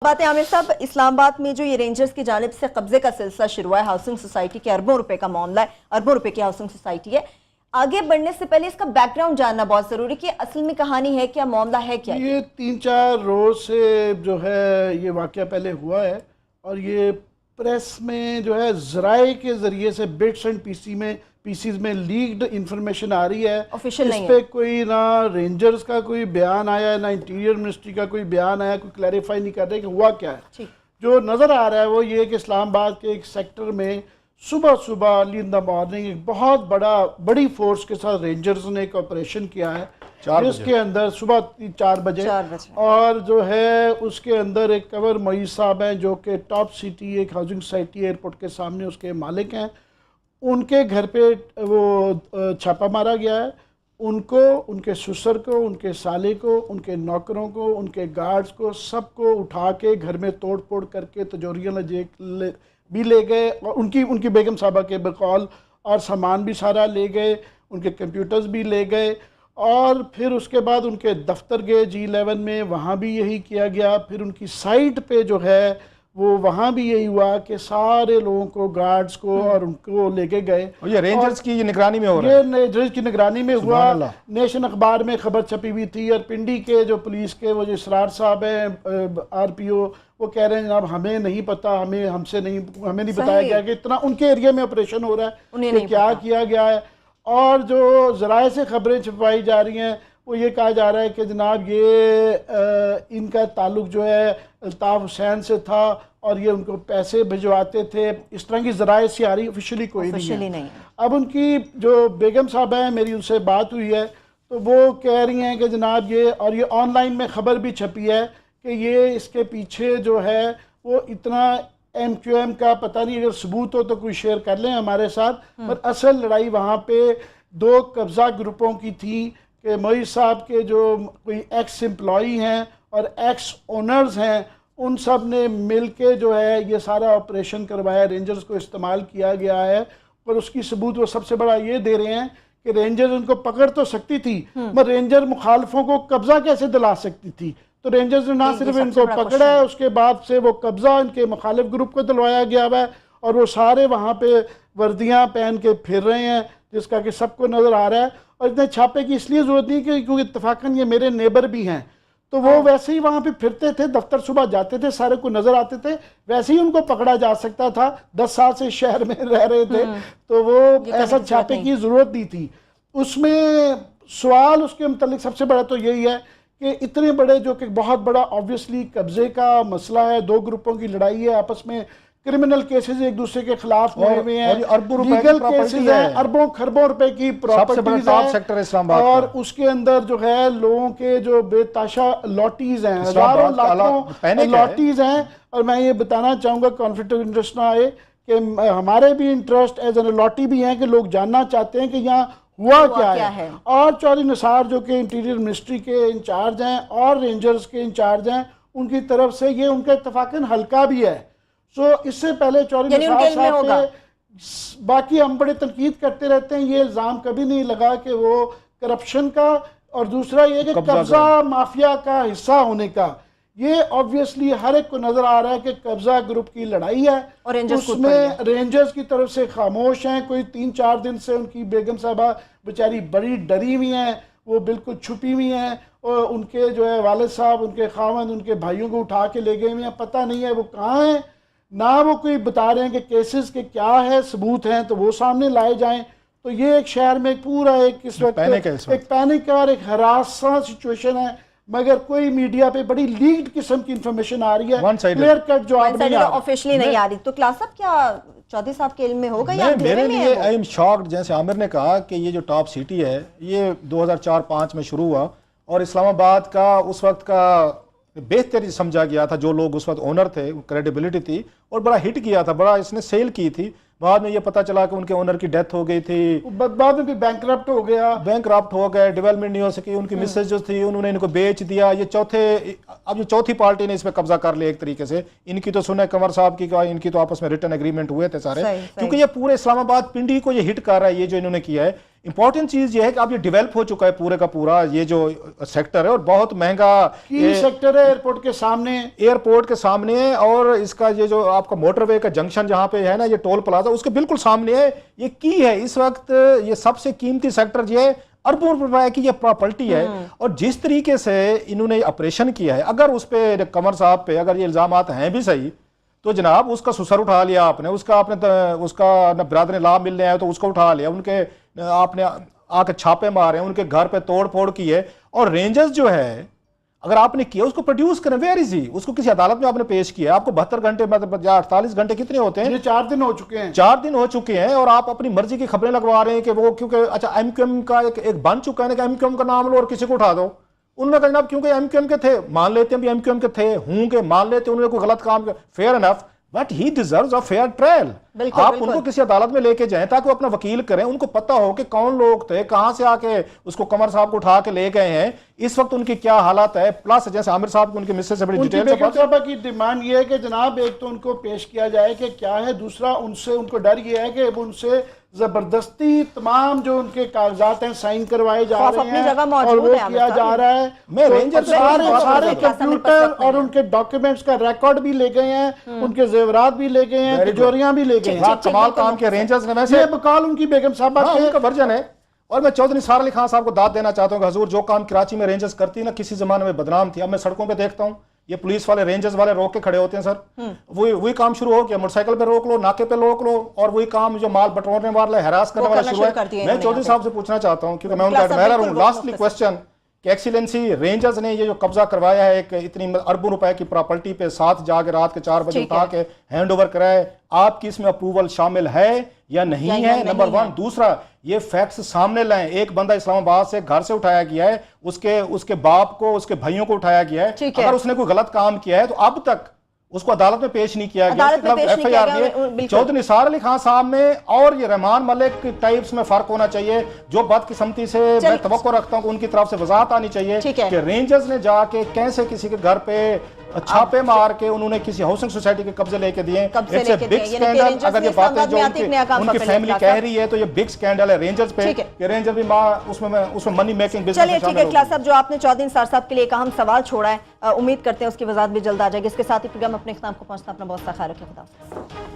बात है आमिर साहब, इस्लामाबाद में जो ये रेंजर्स की जानिब से कब्जे का सिलसिला शुरू हुआ है, हाउसिंग सोसाइटी के अरबों रुपए का मामला है, अरबों रुपए की हाउसिंग सोसाइटी है। आगे बढ़ने से पहले इसका बैकग्राउंड जानना बहुत जरूरी कि असल में कहानी है क्या, मामला है क्या। ये 3-4 रोज से जो है ये वाकया पहले हुआ है और ये प्रेस में जो है ज़राए के ज़रिए से बिट्स एंड पीसीज में लीक्ड इंफॉर्मेशन आ रही है। ऑफिशियल नहीं इस पे है। कोई ना रेंजर्स का कोई बयान आया है, ना इंटीरियर मिनिस्ट्री का कोई बयान आया, कोई क्लैरिफाई नहीं कर रहे कि हुआ क्या है। जो नज़र आ रहा है वो ये कि इस्लामाबाद के एक सेक्टर में सुबह सुबह अर्ली इन द मॉर्निंग एक बहुत बड़ी फोर्स के साथ रेंजर्स ने एक ऑपरेशन किया है, जिसके अंदर सुबह 4 बजे और जो है उसके अंदर एक कंवर मोईज साहब हैं जो कि टॉप सिटी एक हाउसिंग सोसाइटी एयरपोर्ट के सामने उसके मालिक हैं, उनके घर पे वो छापा मारा गया है। उनको, उनके ससुर को, उनके साले को, उनके नौकरों को, उनके गार्ड्स को, सबको उठा के घर में तोड़ फोड़ करके तिजोरियाँ भी ले गए और उनकी बेगम साहबा के बकौल और सामान भी सारा ले गए, उनके कंप्यूटर्स भी ले गए और फिर उसके बाद उनके दफ्तर गए G11 में, वहाँ भी यही किया गया। फिर उनकी साइट पे जो है वो वहाँ भी यही हुआ कि सारे लोगों को, गार्ड्स को और उनको लेके गए। और ये रेंजर्स की निगरानी में हो रहा है, ये रेंजर्स की निगरानी में हुआ। नेशन अखबार में खबर छपी हुई थी और पिंडी के जो पुलिस के वो जो इसरार साहब हैं RPO, वो कह रहे हैं जनाब हमें नहीं पता, हमें नहीं बताया गया कि इतना उनके एरिया में ऑपरेशन हो रहा है, कि क्या किया गया है। और जो ज़राए से खबरें छपवाई जा रही हैं वो ये कहा जा रहा है कि जनाब ये इनका ताल्लुक जो है अल्ताफ़ हुसैन से था और ये उनको पैसे भिजवाते थे। इस तरह की ज़राए से आ रही, ऑफिशियली कोई नहीं है। अब उनकी जो बेगम साहब हैं, मेरी उनसे बात हुई है तो वो कह रही हैं कि जनाब ये, और ये ऑनलाइन में ख़बर भी छपी है कि ये इसके पीछे जो है वो इतना MQM का पता नहीं, अगर सबूत हो तो कोई शेयर कर लें हमारे साथ, पर असल लड़ाई वहाँ पे 2 कब्जा ग्रुपों की थी कि मोईज साहब के जो कोई एक्स एम्प्लॉई हैं और एक्स ओनर्स हैं, उन सब ने मिल के जो है ये सारा ऑपरेशन करवाया, रेंजर्स को इस्तेमाल किया गया है। पर उसकी सबूत वो सबसे बड़ा ये दे रहे हैं कि रेंजर्स उनको पकड़ तो सकती थी, पर रेंजर मुखालफों को कब्जा कैसे दिला सकती थी। तो रेंजर्स ने ना सिर्फ इनको पकड़ा है, उसके बाद से वो कब्जा इनके मुखालिफ ग्रुप को दिलवाया गया है और वो सारे वहाँ पे वर्दियाँ पहन के फिर रहे हैं, जिसका कि सबको नज़र आ रहा है। और इतने छापे की इसलिए ज़रूरत नहीं क्योंकि इत्तफाकन ये मेरे नेबर भी हैं, तो वो वैसे ही वहाँ पे फिरते थे, दफ्तर सुबह जाते थे, सारे को नज़र आते थे, वैसे ही उनको पकड़ा जा सकता था। 10 साल से शहर में रह रहे थे, तो वो ऐसा छापे की ज़रूरत नहीं थी। उसमें सवाल उसके मतलब सबसे बड़ा तो यही है कि इतने बड़े जो कि बहुत बड़ा ऑब्वियसली कब्जे का मसला है, 2 ग्रुपों की लड़ाई है, आपस में क्रिमिनल केसेस एक दूसरे के खिलाफ हुए हुए हैं, लीगल केसेस हैं, अरबों खरबों रुपए की प्रॉपर्टीज है और उसके अंदर जो है लोगों के जो बेताशा लॉटीज हैं, हजारों लाखों लॉटीज हैं। और मैं ये बताना चाहूँगा, कॉन्फ्लिक्ट ऑफ इंटरेस्ट ना आए, कि हमारे भी इंटरेस्ट एज एन लॉटी भी हैं कि लोग जानना चाहते हैं कि यहाँ हुआ क्या है। और चौधरी निसार जो कि इंटीरियर मिनिस्ट्री के इंचार्ज हैं और रेंजर्स के इंचार्ज हैं, उनकी तरफ से ये उनका इत्तफाकन हल्का भी है। सो इससे पहले चौधरी निसार साहब से बाकी हम बड़े तनकीद करते रहते हैं, ये इल्ज़ाम कभी नहीं लगा कि वो करप्शन का और दूसरा ये कि कब्जा माफिया का हिस्सा होने का। ये ऑब्वियसली हर एक को नजर आ रहा है कि कब्जा ग्रुप की लड़ाई है और उसमें रेंजर्स की तरफ से खामोश हैं। कोई 3-4 दिन से उनकी बेगम साहबा बेचारी बड़ी डरी हुई हैं, वो बिल्कुल छुपी हुई हैं और उनके जो है वालिद साहब, उनके खामन, उनके भाइयों को उठा के ले गए हुए हैं, पता नहीं है वो कहाँ हैं, ना वो कोई बता रहे हैं कि केसेस के क्या है, सबूत हैं तो वो सामने लाए जाएं। तो ये एक शहर में पूरा एक इस वक्त एक पैनिक और एक हरासा सिचुएशन है, मगर कोई मीडिया पे बड़ी लीक्ड किस्म की इंफॉर्मेशन आ रही है, क्लियर कट जो ऑफिशियली नहीं आ रही। तो क्लास साहब क्या चौधरी साहब के इल्म में होगा या मेरे लिए आई एम शॉक्ड, जैसे आमिर ने कहा कि ये जो टॉप सिटी है ये 2004-5 में शुरू हुआ और इस्लामाबाद का उस वक्त का बेहतरी समझा गया था, जो लोग उस वक्त ओनर थे, क्रेडिबिलिटी थी और बड़ा हिट किया था, बड़ा इसने सेल की थी। बाद में ये पता चला कि उनके ओनर की डेथ हो गई थी, बाद में भी बैंकरप्ट हो गए, डेवलपमेंट नहीं हो सकी, उनकी मिसेज जो थी उन्होंने इनको बेच दिया। ये चौथी पार्टी ने इस पे कब्जा कर लिया एक तरीके से। इनकी तो सुने कंवर साहब की, इनकी तो आपस में रिटर्न एग्रीमेंट हुए थे सारे, क्योंकि ये पूरे इस्लामाबाद पिंडी को ये हिट कर रहा है। ये जो इन्होंने किया है, इंपॉर्टेंट चीज ये है कि अब ये डेवलप हो चुका है पूरे का पूरा ये जो सेक्टर है, और बहुत महंगा की सेक्टर है एयरपोर्ट के सामने, एयरपोर्ट के सामने है, और इसका ये जो आपका मोटरवे का जंक्शन जहां पे है ना, ये टोल प्लाजा, उसके बिल्कुल सामने है। ये की है इस वक्त ये सबसे कीमती सेक्टर ये है, अरबों रुपए की ये प्रॉपर्टी है। और जिस तरीके से इन्होंने ऑपरेशन किया है, अगर उस पे कमर साहब पे अगर ये इल्जामात हैं भी सही, तो जनाब उसका सुसर उठा लिया आपने, उसका बिरादर लाभ मिलने आए तो उसको उठा लिया, उनके आपने आके छापे मारे, उनके घर पे तोड़ फोड़ की है। और रेंजर्स जो है अगर आपने किया उसको प्रोड्यूस करें, वेयर इज ही, उसको किसी अदालत में आपने पेश किया, आपको 72 घंटे मतलब 48 घंटे कितने होते हैं, ये 4 दिन हो चुके हैं, 4 दिन हो चुके हैं, और आप अपनी मर्जी की खबरें लगवा रहे हैं कि वो क्योंकि अच्छा एमक्यूएम का एक बन चुका है ना कि एमक्यूएम का नाम लो और किसी को उठा दो। उन्होंने कहा जनाब क्योंकि एमक्यूएम के थे, मान लेते हैं भी एमक्यूएम के थे, हूं के मान लेते हैं उन्होंने कोई गलत काम किया, fair enough, but he deserves a fair trial. आप उनको किसी अदालत में लेके जाएं ताकि वो अपना वकील करें, उनको पता हो कि कौन लोग थे, कहां से आके उसको कमर साहब को उठा के ले गए हैं, इस वक्त उनकी क्या हालत है। प्लस जैसे आमिर साहब को उनके मिस्सेस से बड़ी डिटेल से साहबा की डिमांड ये है कि जनाब एक तो उनको पेश किया जाए कि क्या है, दूसरा उनसे उनको डर ये है कि उनसे जबरदस्ती तमाम जो उनके कागजात हैं साइन करवाए जा रहे हैं और वो किया जा रहा है। मैं रेंजर सारे कंप्यूटर और उनके डॉक्यूमेंट्स का रिकॉर्ड भी ले गए हैं, उनके जेवरात भी ले गए हैं, तिजोरियां भी ले गए हैं। कमाल काम के रेंजर्स ने वैसे बकाल उनकी बेगम साहबा का वर्जन है। और मैं चौधरी निसार अली खान साहब को दाद देना चाहता हूं कि हजूर जो काम कराची में रेंजर्स करती ना, किसी जमाने में बदनाम थी, अब मैं सड़कों पे देखता हूं ये पुलिस वाले रेंजर्स वाले रोक के खड़े होते हैं सर, वही काम शुरू हो गया, मोटरसाइकिल पे रोक लो, नाके पे रोक लो, और वही काम जो माल बटोरने वाले हैरास करने वाला शुरू है। मैं चौधरी साहब से पूछना चाहता हूं क्योंकि मैं उनका एडमायरर हूं, लास्टली क्वेश्चन कि एक्सीलेंसी रेंजर्स ने ये जो कब्जा करवाया है एक इतनी अरबों रुपए की प्रॉपर्टी पे, 7 जाके रात के 4 बजे उठा के हैंड ओवर कराए, आपकी इसमें अप्रूवल शामिल है या नहीं है? नंबर 1। दूसरा, ये फैक्ट्स सामने लाएं, एक बंदा इस्लामाबाद से घर से उठाया गया है, उसके बाप को, उसके भाइयों को उठाया गया है, अगर उसने कोई गलत काम किया है तो अब तक उसको अदालत में पेश नहीं किया गया, FIR दिए। चौधरी निसार अली खान साहब में और ये रहमान मलिक टाइप्स में फर्क होना चाहिए। जो बदकिस्मती से मैं तवक्को रखता हूं कि उनकी तरफ से वजाहत आनी चाहिए कि रेंजर्स ने जाके कैसे किसी के घर पे छापे मार के उन्होंने किसी हाउसिंग सोसाइटी के कब्जे लेके दिए। It's a big scandal. अगर ये बातें जो उनकी फैमिली कह रही है तो ये बिग स्कैंडल है रेंजर्स पे, कि रेंजर भी उसमें मनी मेकिंग बिजनेस। चलिए ठीक है क्लास साहब, जो आपने चौधरी निसार साहब के लिए एक अहम सवाल छोड़ा है, उम्मीद करते हैं उसकी वजाहत भी जल्द आ जाएगी। इसके साथ ही प्रोग्राम अपने इख्तिताम को पहुंचता, अपना बहुत सा ख्याल रखें। खुदा।